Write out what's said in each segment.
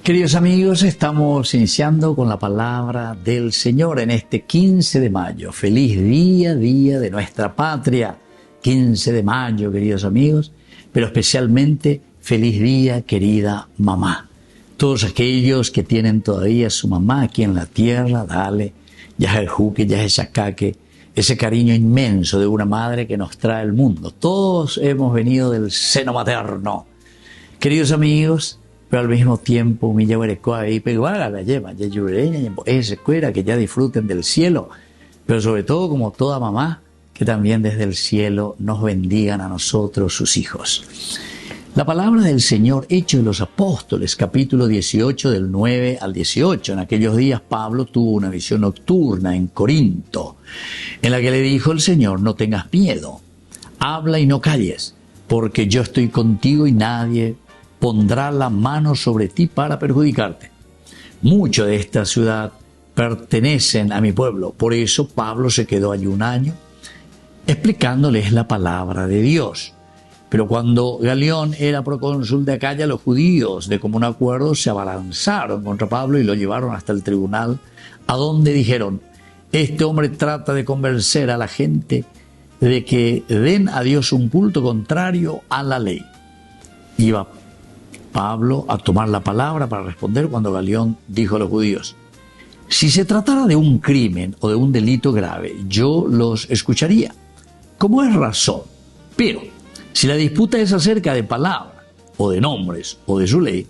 Queridos amigos, estamos iniciando con la palabra del Señor en este 15 de mayo. Feliz día, día de nuestra patria. 15 de mayo, queridos amigos, pero especialmente feliz día, querida mamá. Todos aquellos que tienen todavía a su mamá aquí en la tierra, dale, ya es el juque, ya es el chacaque, ese cariño inmenso de una madre que nos trae al mundo. Todos hemos venido del seno materno. Queridos amigos, pero al mismo tiempo, que ya disfruten del cielo, pero sobre todo, como toda mamá, que también desde el cielo nos bendigan a nosotros, sus hijos. La palabra del Señor, Hechos de los Apóstoles, capítulo 18, del 9 al 18. En aquellos días Pablo tuvo una visión nocturna en Corinto, en la que le dijo el Señor: no tengas miedo, habla y no calles, porque yo estoy contigo y nadie pondrá la mano sobre ti para perjudicarte. Muchos de esta ciudad pertenecen a mi pueblo. Por eso Pablo se quedó allí un año explicándoles la palabra de Dios. Pero cuando Galión era procónsul de Acaya, los judíos de común acuerdo se abalanzaron contra Pablo y lo llevaron hasta el tribunal, a donde dijeron: este hombre trata de convencer a la gente de que den a Dios un culto contrario a la ley. Iba Pablo a tomar la palabra para responder cuando Galión dijo a los judíos: si se tratara de un crimen o de un delito grave, yo los escucharía, como es razón. Pero si la disputa es acerca de palabra, o de nombres, o de su ley,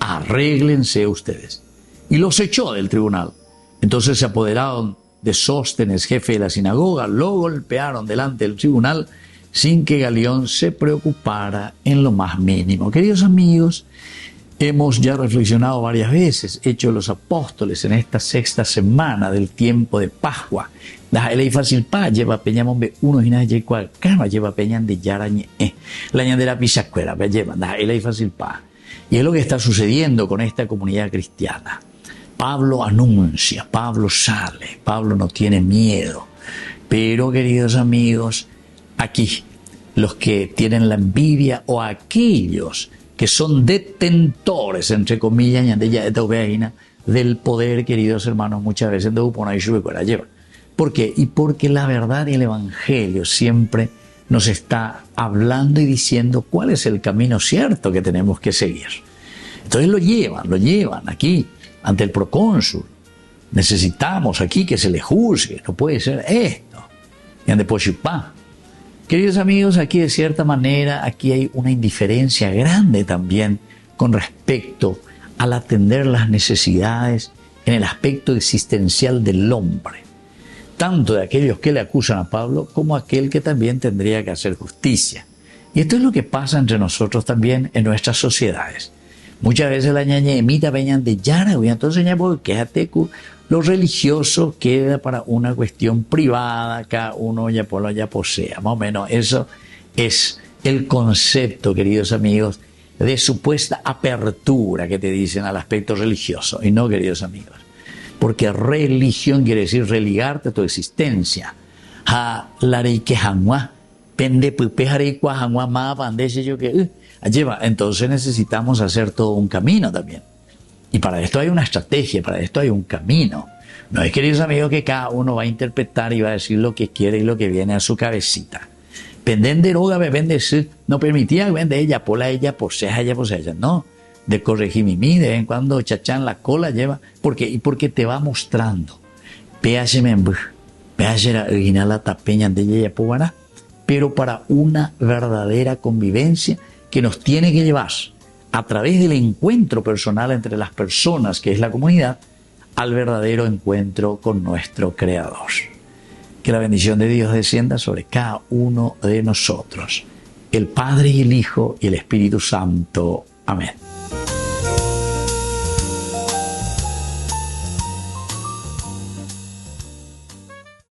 arréglense ustedes. Y los echó del tribunal. Entonces se apoderaron de Sóstenes, jefe de la sinagoga, lo golpearon delante del tribunal, sin que Galión se preocupara en lo más mínimo. Queridos amigos, hemos ya reflexionado varias veces, Hechos de los Apóstoles, en esta sexta semana del tiempo de Pascua. La ley fácil pa lleva peñamón be uno y nada cual cama lleva peñan de yarañe la ñandera pisacuera be lleva la ley fácil pa. Y es lo que está sucediendo con esta comunidad cristiana. Pablo anuncia, Pablo sale, Pablo no tiene miedo. Pero, queridos amigos, aquí los que tienen la envidia o aquellos que son detentores, entre comillas, del poder, queridos hermanos, muchas veces lleva. ¿Por qué? Y porque la verdad y el Evangelio siempre nos está hablando y diciendo cuál es el camino cierto que tenemos que seguir. Entonces lo llevan aquí ante el procónsul. Necesitamos aquí que se le juzgue, no puede ser esto. Y ande pochipá. Queridos amigos, aquí de cierta manera, aquí hay una indiferencia grande también con respecto al atender las necesidades en el aspecto existencial del hombre, tanto de aquellos que le acusan a Pablo como aquel que también tendría que hacer justicia. Y esto es lo que pasa entre nosotros también en nuestras sociedades. Muchas veces la ñañemita veñan de yara, y entonces ya quédate lo religioso queda para una cuestión privada, cada uno ya posea. Más o menos eso es el concepto, queridos amigos, de supuesta apertura que te dicen al aspecto religioso. Y no, queridos amigos, porque religión quiere decir religarte a tu existencia. Entonces necesitamos hacer todo un camino también. Y para esto hay una estrategia, para esto hay un camino. No es, queridos amigos, que cada uno va a interpretar y va a decir lo que quiere y lo que viene a su cabecita. Pendenderoga, decir, no permitía, vende ella, pola ella, posea ella, no. De corregimimi, de vez en cuando chachán la cola lleva. ¿Por qué? Y porque te va mostrando. Pero para una verdadera convivencia que nos tiene que llevar a través del encuentro personal entre las personas, que es la comunidad, al verdadero encuentro con nuestro Creador. Que la bendición de Dios descienda sobre cada uno de nosotros, el Padre y el Hijo y el Espíritu Santo. Amén.